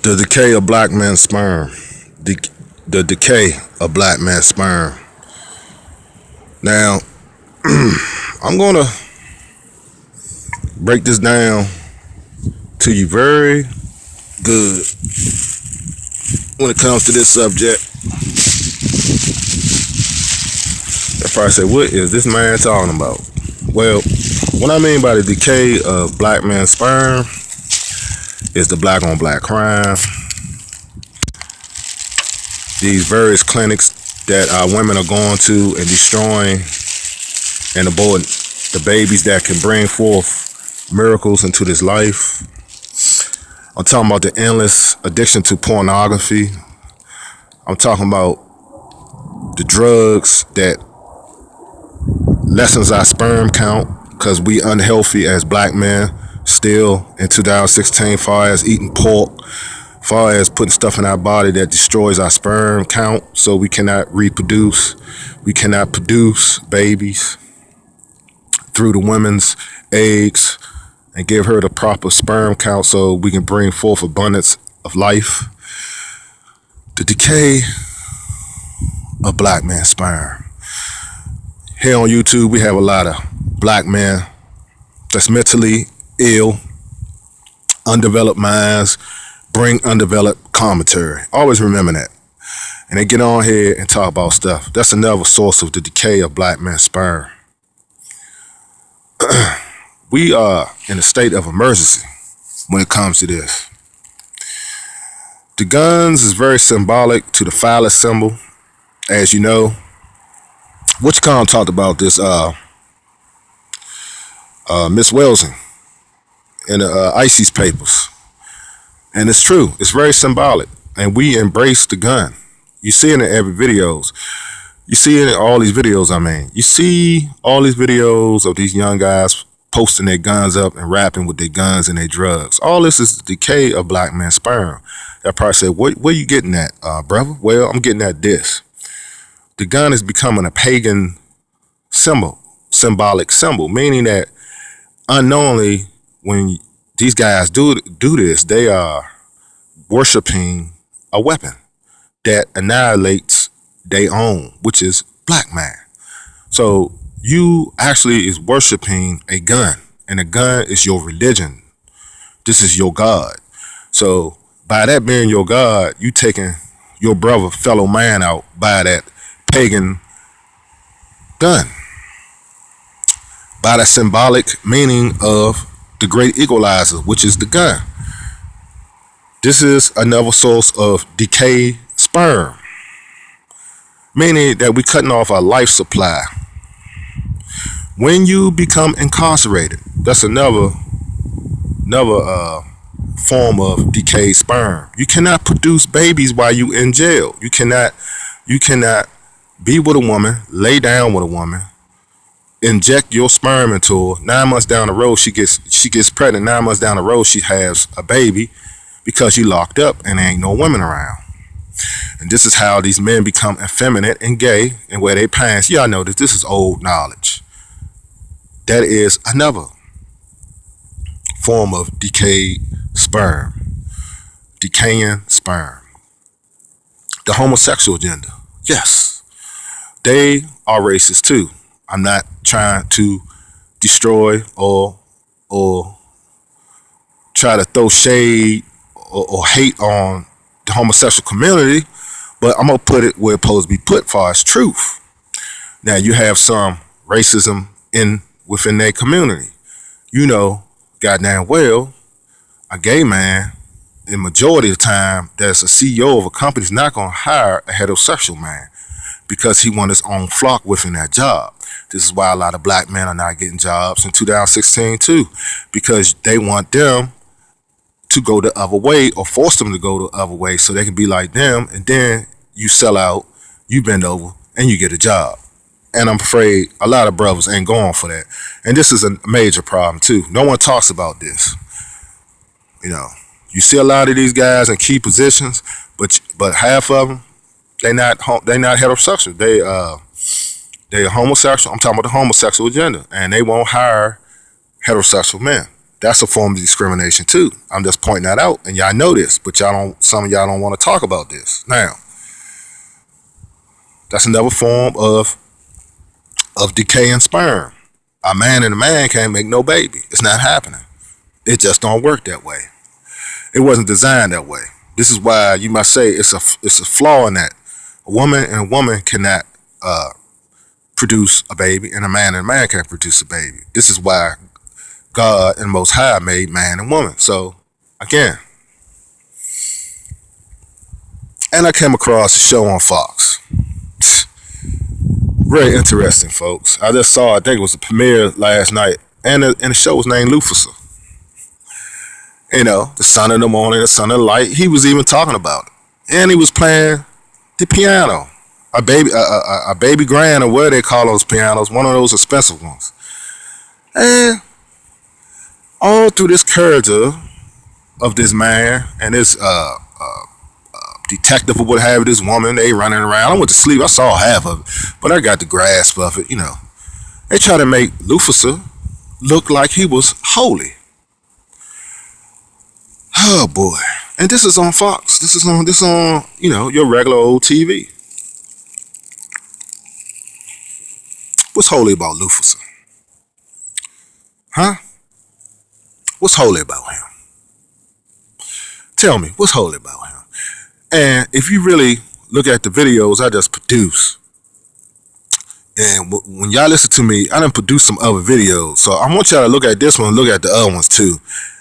The decay of black men's sperm. The decay of black men's sperm. Now, I'm gonna break this down to you very good when it comes to this subject. I probably say, what is this man talking about? Well, what I mean by the decay of black men's sperm is the black on black crime. These various clinics that our women are going to and destroying and aborting the babies that can bring forth miracles into this life. I'm talking about the endless addiction to pornography. I'm talking about the drugs that lessens our sperm count because we unhealthy as black men still in 2016, far as eating pork, far as putting stuff in our body that destroys our sperm count, so we cannot reproduce. We cannot produce babies through the women's eggs and give her the proper sperm count so we can bring forth abundance of life. The decay of black man's sperm. Here on YouTube, we have a lot of black men that's mentally ill, undeveloped minds, bring undeveloped commentary. Always remember that. And they get on here and talk about stuff. That's another source of the decay of black men's sperm. We are in a state of emergency when it comes to this. The guns is very symbolic to the phallus symbol. As you know, Whatchcom talked about this, Miss Welsing in the ISIS papers. And it's true. It's very symbolic. And we embrace the gun. You see it in every videos. You see it in all these videos, You see all these videos of these young guys posting their guns up and rapping with their guns and their drugs. All this is the decay of black men's sperm. That probably said, where you getting at, brother? Well, I'm getting at this. The gun is becoming a pagan symbolic symbol, meaning that unknowingly, when these guys do this, they are worshiping a weapon that annihilates their own, which is black man. So you actually is worshiping a gun, and a gun is your religion. This is your God. So by that being your God, you taking your brother, fellow man out by that pagan gun, by the symbolic meaning of the great equalizer, which is the gun. This is another source of decay sperm, meaning that we're cutting off our life supply. When you become incarcerated, that's another form of decayed sperm. You cannot produce babies while you in jail. You cannot be with a woman, lay down with a woman, inject your sperm into her. 9 months down the road, she gets pregnant. 9 months down the road, she has a baby because you locked up and there ain't no women around. And this is how these men become effeminate and gay and wear their pants. Y'all know this is old knowledge. That is another form of decayed sperm. Decaying sperm. The homosexual agenda. Yes, they are racist too. I'm not trying to destroy or try to throw shade or hate on the homosexual community, but I'm gonna put it where it's supposed to be put, far as truth. Now you have some racism within their community. You know, goddamn well, a gay man, in majority of the time, that's a CEO of a company is not gonna hire a heterosexual man because he wants his own flock within that job. This is why a lot of black men are not getting jobs in 2016 too, because they want them to go the other way or force them to go the other way so they can be like them, and then you sell out, you bend over, and you get a job. And I'm afraid a lot of brothers ain't going for that. And this is a major problem too. No one talks about this. You know, you see a lot of these guys in key positions, but half of them, they not heterosexual. They're homosexual. I'm talking about the homosexual agenda, and they won't hire heterosexual men. That's a form of discrimination too. I'm just pointing that out, and y'all know this, but y'all don't. Some of y'all don't want to talk about this. Now, that's another form of decay and sperm. A man and a man can't make no baby. It's not happening. It just don't work that way. It wasn't designed that way. This is why you must say it's a flaw in that. A woman and a woman cannot produce a baby, and a man can't produce a baby. This is why God and Most High made man and woman. So, again, and I came across a show on Fox. Very interesting, folks. I just saw, I think it was a premiere last night, and the show was named Lucifer. You know, the son of the morning, the son of the light. He was even talking about it, and he was playing the piano, a baby grand, or what they call those pianos, one of those expensive ones. And all through this character of this man and this detective or what have you, this woman, they running around. I went to sleep. I saw half of it, but I got the grasp of it. You know, they try to make Lucifer look like he was holy. Oh boy! And this is on Fox. This is on you know, your regular old TV. What's holy about Lucifer? Huh? What's holy about him? Tell me, what's holy about him? And if you really look at the videos I just produce, and when y'all listen to me, I done produced some other videos. So I want y'all to look at this one and look at the other ones too.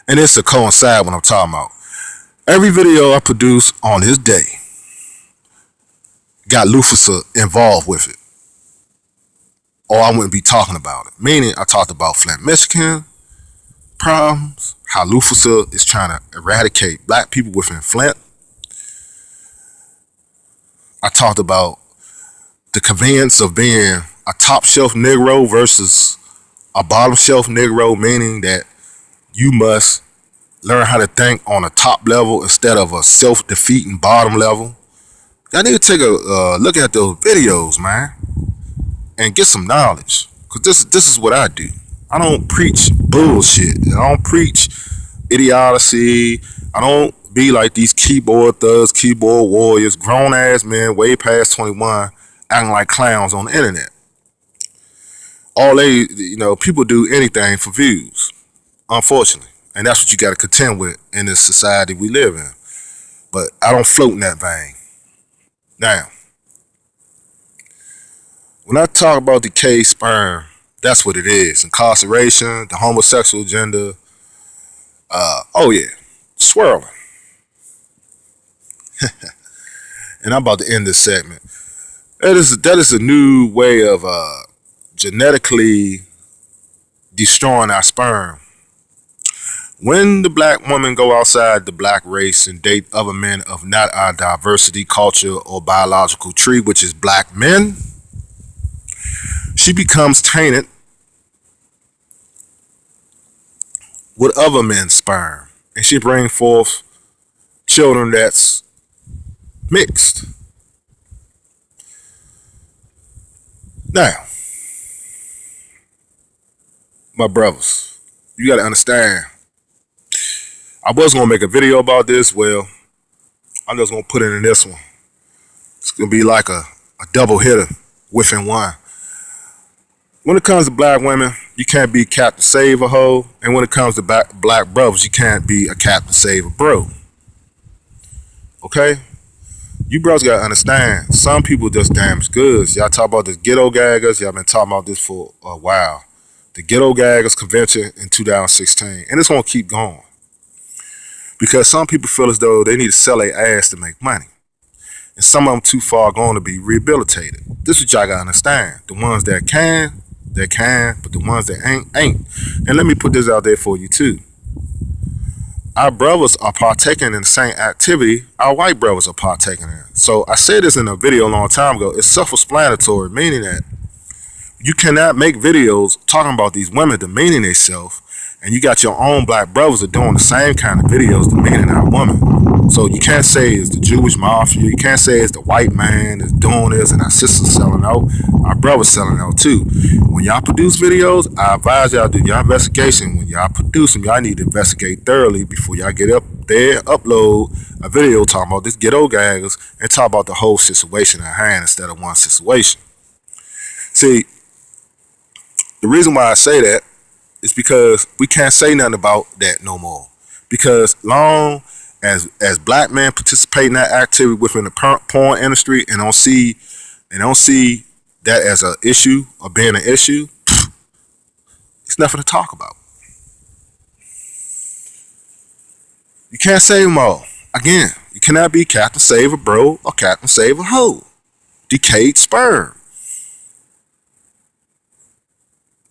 And it's to coincide what I'm talking about. Every video I produce on this day got Lucifer involved with it, or I wouldn't be talking about it. Meaning, I talked about Flint, Michigan problems, how Lucifer is trying to eradicate black people within Flint. I talked about the convenience of being a top shelf Negro versus a bottom shelf Negro, meaning that you must learn how to think on a top level instead of a self-defeating bottom level. I need to take a look at those videos, man, and get some knowledge. Because this is what I do. I don't preach bullshit. I don't preach idiocy. I don't be like these keyboard thugs, keyboard warriors, grown-ass men way past 21 acting like clowns on the internet. All they, you know, people do anything for views, unfortunately. And that's what you got to contend with in this society we live in. But I don't float in that vein. Now, when I talk about decay, sperm, that's what it is. Incarceration, the homosexual agenda. Oh yeah, swirling. And I'm about to end this segment. That is a new way of genetically destroying our sperm. When the black woman go outside the black race and date other men of not our diversity, culture, or biological tree, which is black men, she becomes tainted with other men's sperm, and she brings forth children that's mixed. Now, my brothers, you got to understand, I was going to make a video about this. Well, I'm just going to put it in this one. It's going to be like a double hitter within one. When it comes to black women, you can't be Captain Save a hoe. And when it comes to black brothers, you can't be a Captain Save a bro. Okay? You bros got to understand, some people just damage goods. Y'all talk about the ghetto gaggers. Y'all been talking about this for a while. The ghetto gaggers convention in 2016. And it's going to keep going. Because some people feel as though they need to sell their ass to make money. And some of them too far gone to be rehabilitated. This is what y'all got to understand. The ones that can, they can. But the ones that ain't. And let me put this out there for you too. Our brothers are partaking in the same activity our white brothers are partaking in. So I said this in a video a long time ago. It's self-explanatory, meaning that you cannot make videos talking about these women demeaning themselves And you got your own black brothers that are doing the same kind of videos to men and not women. So you can't say it's the Jewish mafia. You can't say it's the white man that's doing this and our sisters selling out. Our brothers selling out too. When y'all produce videos, I advise y'all do your investigation. When y'all produce them, y'all need to investigate thoroughly before y'all get up there, upload a video talking about this ghetto gangers and talk about the whole situation at hand instead of one situation. See, the reason why I say that is because we can't say nothing about that no more. Because long as black men participate in that activity within the porn industry and don't see that as an issue or being an issue, it's nothing to talk about. You can't save them all. Again, you cannot be Captain Save a Bro or Captain Save a Hoe. Decayed sperm.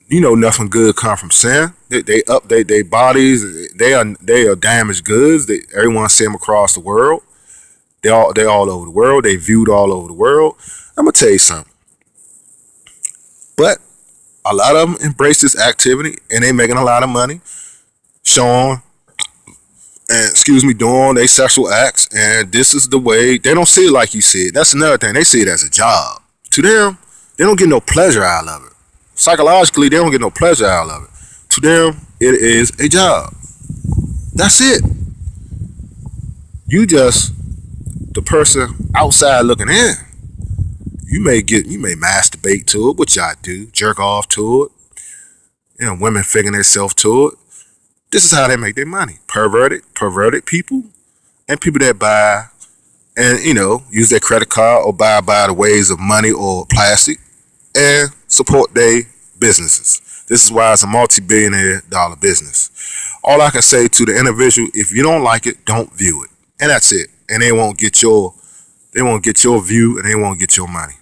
You know nothing good come from sin. They update their bodies. They are damaged goods. Everyone see them across the world. They all over the world. They viewed all over the world. I'm gonna tell you something. But a lot of them embrace this activity and they making a lot of money, showing and doing their sexual acts. And this is the way they don't see it like you see it. That's another thing. They see it as a job. To them, they don't get no pleasure out of it. Psychologically, they don't get no pleasure out of it. To them, it is a job. That's it. You just the person outside looking in. You may masturbate to it, which I do, jerk off to it. You know, women figuring themselves to it. This is how they make their money. Perverted people, and people that buy and use their credit card or buy by the ways of money or plastic and support their businesses. This is why it's a multi-billionaire dollar business. All I can say to the individual, if you don't like it, don't view it. And that's it. And they won't get your view and they won't get your money.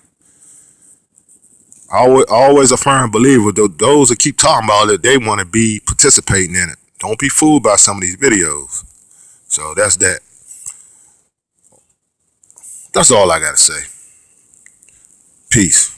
Always a firm believer, those that keep talking about it, they want to be participating in it. Don't be fooled by some of these videos. So that's that. That's all I got to say. Peace.